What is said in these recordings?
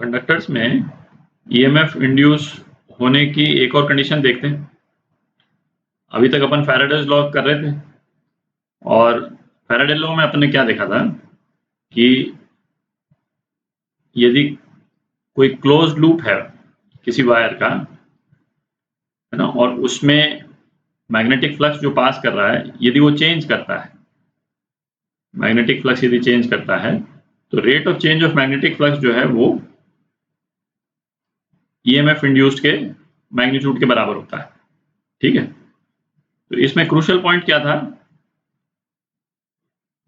Conductors में EMF induce होने की एक और कंडीशन देखते हैं। अभी तक अपन फैराडेज लॉ कर रहे थे और फैराडे लॉ में अपन ने क्या देखा था कि यदि कोई क्लोज्ड लूप है किसी वायर का, है ना, और उसमें मैग्नेटिक फ्लक्स जो पास कर रहा है यदि वो चेंज करता है, मैग्नेटिक फ्लक्स यदि चेंज करता है तो rate of change of magnetic flux जो है वो ईएमएफ इंड्यूस्ड के मैग्नीट्यूड के बराबर होता है। ठीक है, तो इसमें क्रूशियल पॉइंट क्या था?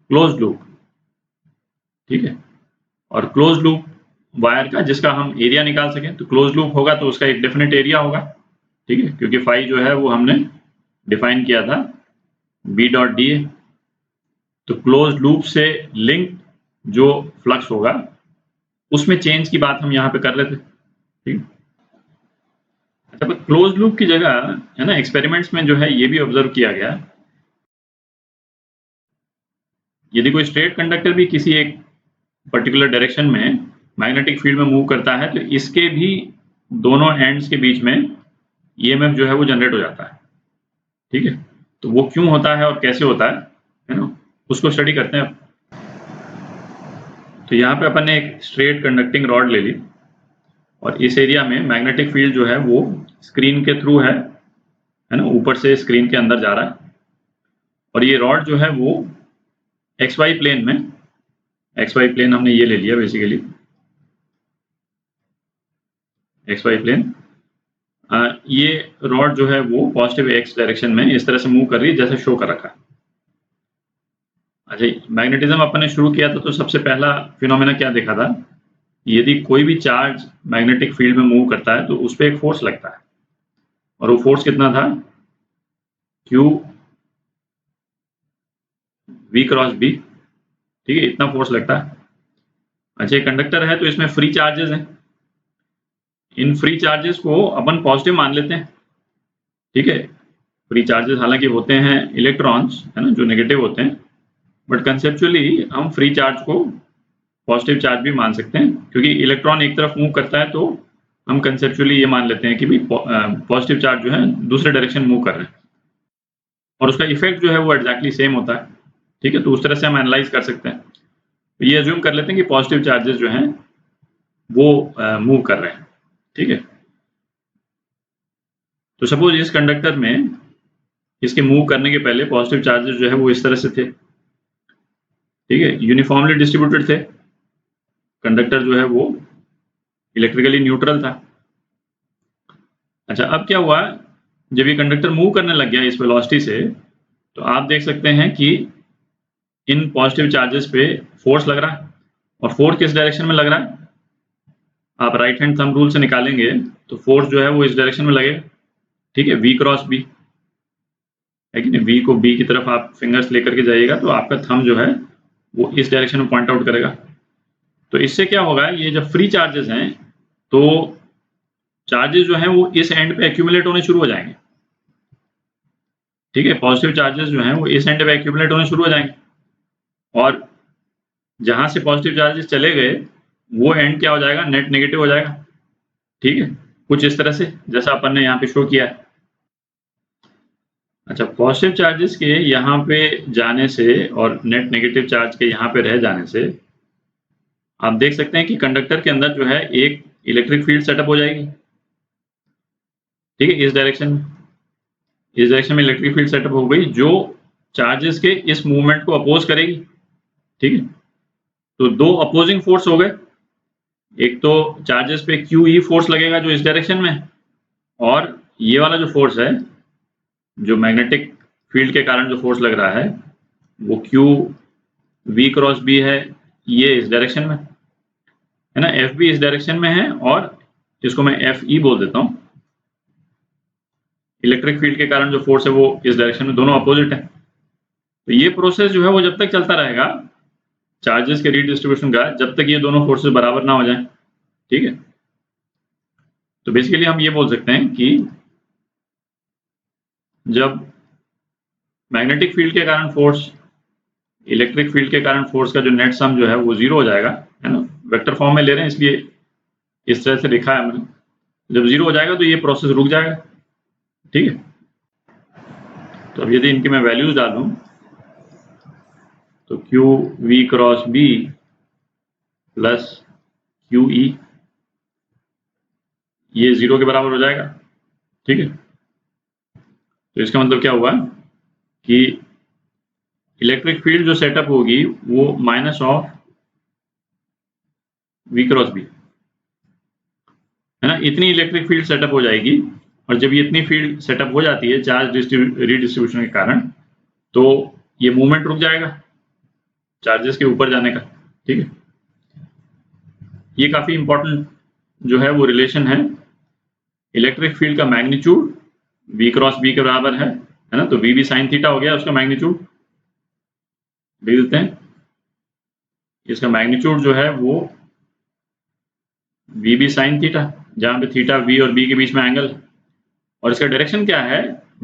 Closed loop. ठीक है, और क्लोज्ड लूप वायर का जिसका हम एरिया निकाल सकें, तो क्लोज्ड लूप होगा तो उसका एक डेफिनेट एरिया होगा। ठीक है, क्योंकि फाई जो है वो हमने डिफाइन किया था बी डॉट डी ए। तो क्लोज्ड लूप से लिंक जो फ्लक्स होगा उसमें चेंज की बात हम यहाँ पे कर रहे थे। ठीक है, अच्छा, क्लोज्ड लूप की जगह, है ना, एक्सपेरिमेंट्स में जो है ये भी ऑब्जर्व किया गया, यदि कोई स्ट्रेट कंडक्टर भी किसी एक पर्टिकुलर डायरेक्शन में मैग्नेटिक फील्ड में मूव करता है तो इसके भी दोनों एंड्स के बीच में ईएमएफ जो है वो जनरेट हो जाता है। ठीक है, तो वो क्यों होता है और कैसे होता है ना, उसको स्टडी करते हैं। तो यहाँ पे अपन ने एक स्ट्रेट कंडक्टिंग रॉड ले ली और इस एरिया में मैग्नेटिक फील्ड जो है वो स्क्रीन के थ्रू है ना, ऊपर से स्क्रीन के अंदर जा रहा है। और ये रॉड जो है वो एक्स वाई प्लेन में, एक्स वाई प्लेन हमने ये ले लिया बेसिकली, एक्स वाई प्लेन, ये रॉड जो है वो पॉजिटिव एक्स डायरेक्शन में इस तरह से मूव कर रही है जैसे शो कर रखा है। अच्छा, मैग्नेटिज्म अपन ने शुरू किया था तो सबसे पहला फिनोमेना क्या देखा था? यदि कोई भी चार्ज मैग्नेटिक फील्ड में मूव करता है तो उस पर एक फोर्स लगता है, और वो फोर्स कितना था? Q V cross B. ठीक है, इतना फोर्स लगता है। अच्छा, कंडक्टर है तो इसमें फ्री चार्जेस हैं, इन फ्री चार्जेस को अपन पॉजिटिव मान लेते हैं। ठीक है, फ्री चार्जेस हालांकि होते हैं इलेक्ट्रॉन्स, है ना, जो नेगेटिव होते हैं, बट कंसेप्चुअली हम फ्री चार्ज को पॉजिटिव चार्ज भी मान सकते हैं, क्योंकि इलेक्ट्रॉन एक तरफ मूव करता है तो हम कंसेप्चुअली ये मान लेते हैं कि भी पॉजिटिव चार्ज जो है दूसरे डायरेक्शन मूव कर रहे हैं और उसका इफेक्ट जो है वो एग्जैक्टली सेम होता है। ठीक है, तो उस तरह से हम एनालाइज कर सकते हैं। तो ये अज्यूम कर लेते हैं कि पॉजिटिव चार्जेस जो हैं वो मूव कर रहे हैं। ठीक है, तो सपोज इस कंडक्टर में इसके मूव करने के पहले पॉजिटिव चार्जेस जो है वो इस तरह से थे। ठीक है, यूनिफॉर्मली डिस्ट्रीब्यूटेड थे, कंडक्टर जो है वो इलेक्ट्रिकली न्यूट्रल था। अच्छा, अब क्या हुआ, जब ये कंडक्टर मूव करने लग गया इस वेलोसिटी से, तो आप देख सकते हैं कि इन पॉजिटिव चार्जेस पे फोर्स लग रहा है, और फोर्स किस डायरेक्शन में लग रहा है? आप राइट हैंड थंब रूल से निकालेंगे तो फोर्स जो है वो इस डायरेक्शन में लगेगा। ठीक है, वी क्रॉस बी है कि नहीं, वी को बी की तरफ आप फिंगर्स लेकर के जाइएगा तो आपका थंब जो है वो इस डायरेक्शन में पॉइंट आउट करेगा। तो इससे क्या होगा, ये जब फ्री चार्जेस हैं तो चार्जेस जो हैं वो इस एंड पे एक्यूमुलेट होने शुरू हो जाएंगे। ठीक है, पॉजिटिव चार्जेस जो हैं वो इस एंड पे एक्यूमुलेट होने शुरू हो जाएंगे, और जहां से पॉजिटिव चार्जेस चले गए वो एंड क्या हो जाएगा? नेट नेगेटिव हो जाएगा। ठीक है, कुछ इस तरह से जैसा अपन ने यहाँ पे शो किया है। अच्छा, पॉजिटिव चार्जेस के यहाँ पे जाने से और नेट नेगेटिव चार्ज के यहाँ पे रह जाने से आप देख सकते हैं कि कंडक्टर के अंदर जो है एक इलेक्ट्रिक फील्ड सेटअप हो जाएगी। ठीक है, इस डायरेक्शन में इलेक्ट्रिक फील्ड सेटअप हो गई जो चार्जेस के इस मूवमेंट को अपोज करेगी। ठीक है, तो दो अपोजिंग फोर्स हो गए, एक तो चार्जेस पे क्यू ई फोर्स लगेगा जो इस डायरेक्शन में, और ये वाला जो फोर्स है जो मैग्नेटिक फील्ड के कारण जो फोर्स लग रहा है वो क्यू वी क्रॉस बी है, ये इस डायरेक्शन में है ना, एफ भी इस डायरेक्शन में है, और इसको मैं एफ ई बोल देता हूँ। इलेक्ट्रिक फील्ड के कारण जो फोर्स है वो इस डायरेक्शन में, दोनों अपोजिट है। तो ये प्रोसेस जो है वो जब तक चलता रहेगा चार्जेस के रीडिस्ट्रीब्यूशन का, जब तक ये दोनों फोर्सेस बराबर ना हो जाए। ठीक है, तो बेसिकली हम ये बोल सकते हैं कि जब मैग्नेटिक फील्ड के कारण फोर्स, इलेक्ट्रिक फील्ड के कारण फोर्स का जो नेट सम जो है वो जीरो हो जाएगा, है ना, वेक्टर फॉर्म में ले रहे हैं इसलिए इस तरह से लिखा है मैंने। जब 0 हो जाएगा तो ये प्रोसेस रुक जाएगा, ठीक है। तो अब यदि इनकी मैं वैल्यूज डालूं तो Q V cross B plus Q E, ये 0 के बराबर हो जाएगा, ठीक है। तो इसका मतलब क्या हुआ कि इलेक्ट्रिक फील्ड जो सेटअप होगी वो minus of V cross B, है ना। इतनी इलेक्ट्रिक फील्ड सेटअप हो जाएगी, और जब ये इतनी फील्ड सेटअप हो जाती है चार्ज रीडिस्ट्रीब्यूशन के कारण, तो ये मूवमेंट रुक जाएगा चार्जेस के ऊपर जाने का, ठीक है। ये काफी इंपॉर्टेंट जो है वो रिलेशन है। इलेक्ट्रिक फील्ड का मैग्नीट्यूड v क्रॉस b के बराबर है ना। तो v भी साइन थीटा हो गया उसका मैग्नीट्यूड, देख देते हैं। इसका मैग्नीट्यूड जो है वो v भी साइन थीटा, जहां पे थीटा v और b के बीच में एंगल, और इसका डायरेक्शन क्या है,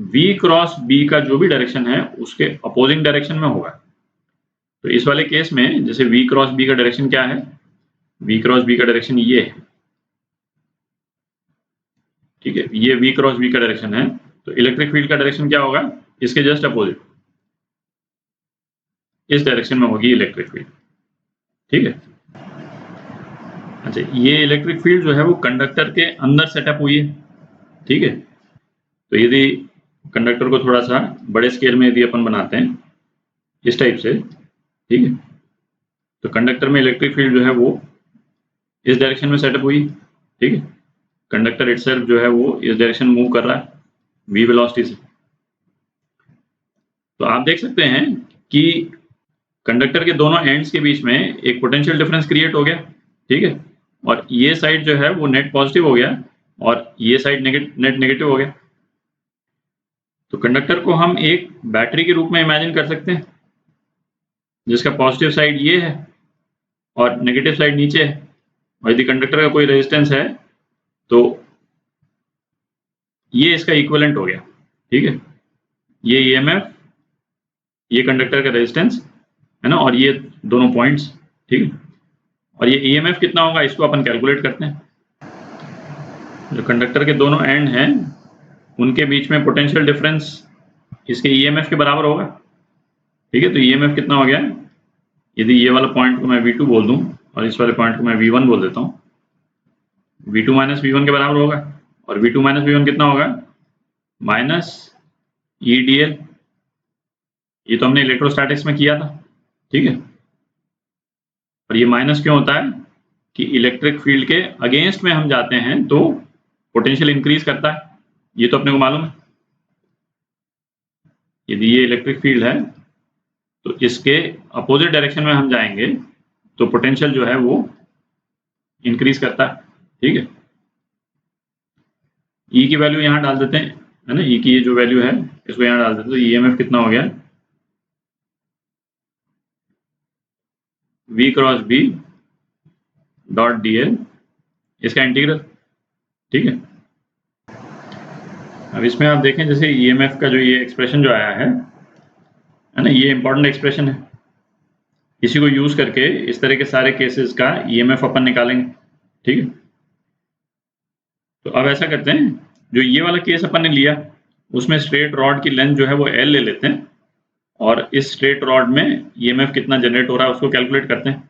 v क्रॉस b का जो भी डायरेक्शन है उसके अपोजिंग डायरेक्शन में होगा। तो इस वाले केस में जैसे v क्रॉस b का डायरेक्शन क्या है, v क्रॉस b का डायरेक्शन ये है, ठीक है। ये v क्रॉस b का डायरेक्शन है, तो इलेक्ट्रिक फील्ड का डायरेक्शन क्या होगा, इसके जस्ट अपोजिट, इस डायरेक्शन में होगी इलेक्ट्रिक फील्ड, ठीक है। अच्छा, ये इलेक्ट्रिक फील्ड जो है वो कंडक्टर के अंदर सेटअप हुई है, ठीक है। तो यदि कंडक्टर को थोड़ा सा बड़े स्केल में यदि अपन बनाते हैं इस टाइप से, ठीक है, तो कंडक्टर में इलेक्ट्रिक फील्ड जो है वो इस डायरेक्शन में सेटअप हुई, ठीक है। कंडक्टर इटसेल्फ जो है वो इस डायरेक्शन मूव कर रहा है v वेलोसिटी से। तो आप देख सकते हैं कि कंडक्टर के दोनों एंड्स के बीच में एक पोटेंशियल डिफरेंस क्रिएट हो गया, ठीक है। और ये साइड जो है वो नेट पॉजिटिव हो गया और ये साइड नेट नेगेटिव हो गया। तो कंडक्टर को हम एक बैटरी के रूप में इमेजिन कर सकते हैं, जिसका पॉजिटिव साइड ये है और नेगेटिव साइड नीचे है। और यदि कंडक्टर का कोई रेजिस्टेंस है तो ये इसका इक्विवेलेंट हो गया, ठीक है। ये ईएमएफ, ये कंडक्टर का रेजिस्टेंस है ना, और ये दोनों पॉइंट्स, ठीक है। और ये ईएमएफ कितना होगा इसको अपन कैलकुलेट करते हैं। जो कंडक्टर के दोनों एंड हैं उनके बीच में पोटेंशियल डिफरेंस इसके ईएमएफ के बराबर होगा, ठीक है। तो ईएमएफ कितना हो गया, यदि ये वाला पॉइंट को मैं V2 बोल दूं और इस वाले पॉइंट को मैं V1 बोल देता हूं, V2 माइनस V1 के बराबर होगा। और V2 माइनस V1 कितना होगा, माइनस EdL। ये तो हमने इलेक्ट्रोस्टैटिक्स में किया था, ठीक है। और ये माइनस क्यों होता है कि इलेक्ट्रिक फील्ड के अगेंस्ट में हम जाते हैं तो पोटेंशियल इंक्रीज करता है, ये तो अपने को मालूम है। यदि ये इलेक्ट्रिक फील्ड है तो इसके अपोजिट डायरेक्शन में हम जाएंगे तो पोटेंशियल जो है वो इंक्रीज करता है, ठीक है। ई की वैल्यू यहाँ डाल देते हैं, है ना। ई की ये जो वैल्यू है इसको यहाँ डाल देते हैं, तो ईएमएफ कितना हो गया, v cross b dot dl, इसका इंटीग्रल, ठीक है। अब इसमें आप देखें जैसे ईएमएफ का जो ये एक्सप्रेशन जो आया है ना, ये इंपॉर्टेंट एक्सप्रेशन है। इसी को यूज करके इस तरह के सारे केसेस का ईएमएफ अपन निकालेंगे, ठीक है। तो अब ऐसा करते हैं, जो ये वाला केस अपन ने लिया उसमें स्ट्रेट रॉड की लेंथ जो है वो L ले लेते हैं और इस स्ट्रेट रॉड में ईएमएफ कितना जनरेट हो रहा है उसको कैलकुलेट करते हैं।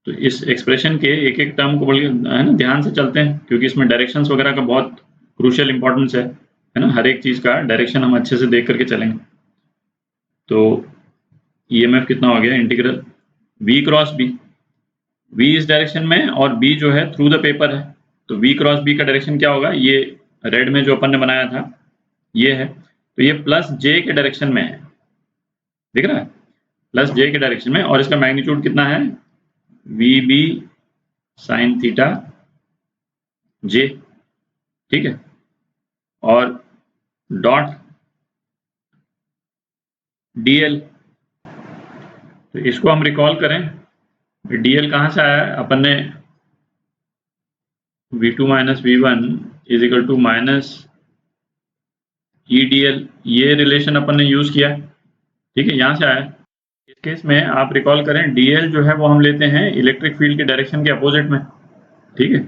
तो इस एक्सप्रेशन के एक एक टर्म को है ना ध्यान से चलते हैं, क्योंकि इसमें डायरेक्शंस वगैरह का बहुत क्रूशियल इंपॉर्टेंस है ना। हर एक चीज का डायरेक्शन हम अच्छे से देख करके चलेंगे। तो ईएमएफ कितना हो गया, integral v cross b, v इस डायरेक्शन में और b जो है थ्रू द पेपर है। तो v क्रॉस b का डायरेक्शन क्या होगा, ये रेड में जो अपन ने बनाया था ये है, तो ये प्लस j के डायरेक्शन में है, दिख रहा है, प्लस j के डायरेक्शन में। और इसका मैग्नीट्यूड कितना है, vb साइन थीटा j, ठीक है। और डॉट dl, तो इसको हम रिकॉल करें, dl कहां से आया है, अपन ने v2 minus v1 is equal to minus EdL, ये रिलेशन अपन ने यूज किया, ठीक है, यहां से आया। इस केस में आप रिकॉल करें dl जो है वो हम लेते हैं इलेक्ट्रिक फील्ड के डायरेक्शन के अपोजिट में, ठीक है,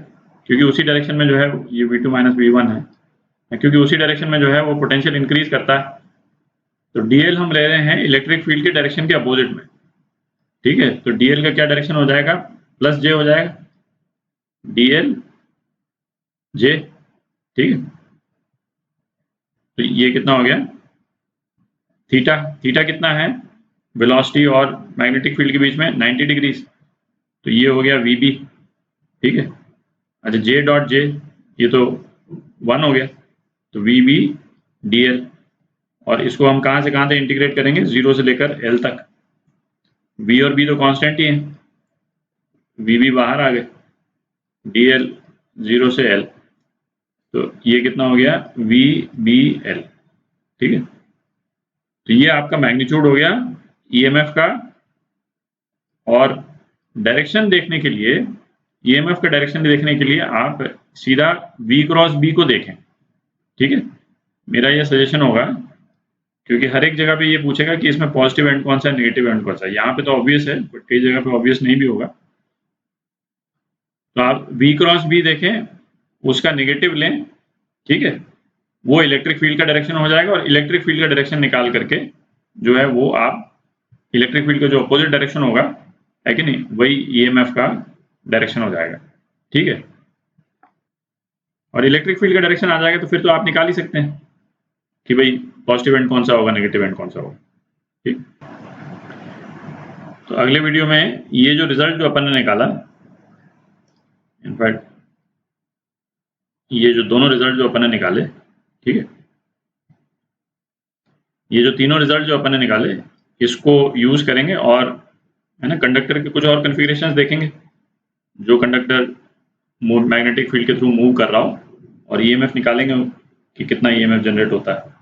क्योंकि उसी डायरेक्शन में जो है ये V2 माइनस V1 है, क्योंकि उसी डायरेक्शन में जो है वो पोटेंशियल इंक्रीज करता है। तो DL हम ले रहे हैं इलेक्ट्रिक फील्ड के डायरेक्शन के अपोजिट में, ठीक है। तो DL का क्या डायरेक्शन हो जाएगा, प्लस J हो जाएगा, DL J, ठीक है। तो ये कितना हो गया, थीटा, थीटा कितना है वेलोसिटी और मैग्नेटिक फील्ड के बीच में 90 डिग्री, तो ये हो गया VB, ठीक है। अच्छा J डॉट J ये तो 1 हो गया, तो VB DL, और इसको हम कहाँ से कहाँ तक इंटीग्रेट करेंगे, 0 से लेकर L तक। V और B तो कांस्टेंट ही है, VB बाहर आ गए, DL 0 से L, तो ये कितना हो गया VBL, ठीक है। तो ये आपका मैग्नीट्यूड हो गया EMF का, और डायरेक्शन देखने के लिए, EMF का डायरेक्शन देखने के लिए आप सीधा V क्रॉस B को देखें, ठीक है। मेरा ये सजेशन होगा, क्योंकि हर एक जगह पे ये पूछेगा कि इसमें पॉजिटिव एंड कौन सा है, नेगेटिव एंड कौन सा है। यहाँ पे तो ऑब्वियस है, बट कई जगह पे ऑब्वियस नहीं भी होगा। तो आप V क्रॉस B देखें, उसका नेगेटिव लें, ठीक है, वो इलेक्ट्रिक फील्ड का डायरेक्शन हो जाएगा, और इलेक्ट्रिक फील्ड का डायरेक्शन निकाल करके जो है वो आप इलेक्ट्रिक फील्ड का जो अपोजिट डायरेक्शन होगा, है कि नहीं, वही EMF का डायरेक्शन हो जाएगा, ठीक है। और इलेक्ट्रिक फील्ड का डायरेक्शन आ जाएगा तो फिर तो आप निकाल ही सकते हैं कि भाई पॉजिटिव एंड कौन सा होगा, नेगेटिव एंड कौन सा होगा, ठीक। तो अगले वीडियो में ये जो रिजल्ट जो अपन ने निकाला, इनफैक्ट ये जो दोनों रिजल्ट जो अपन ने निकाले, ठीक है, ये जो तीनों रिजल्ट जो अपन ने निकाले, इसको यूज करेंगे, और है ना कंडक्टर के कुछ और कॉन्फ़िगरेशंस देखेंगे, जो कंडक्टर मैग्नेटिक फील्ड के थ्रू मूव कर रहा हो, और EMF निकालेंगे कि कितना EMF जनरेट होता है।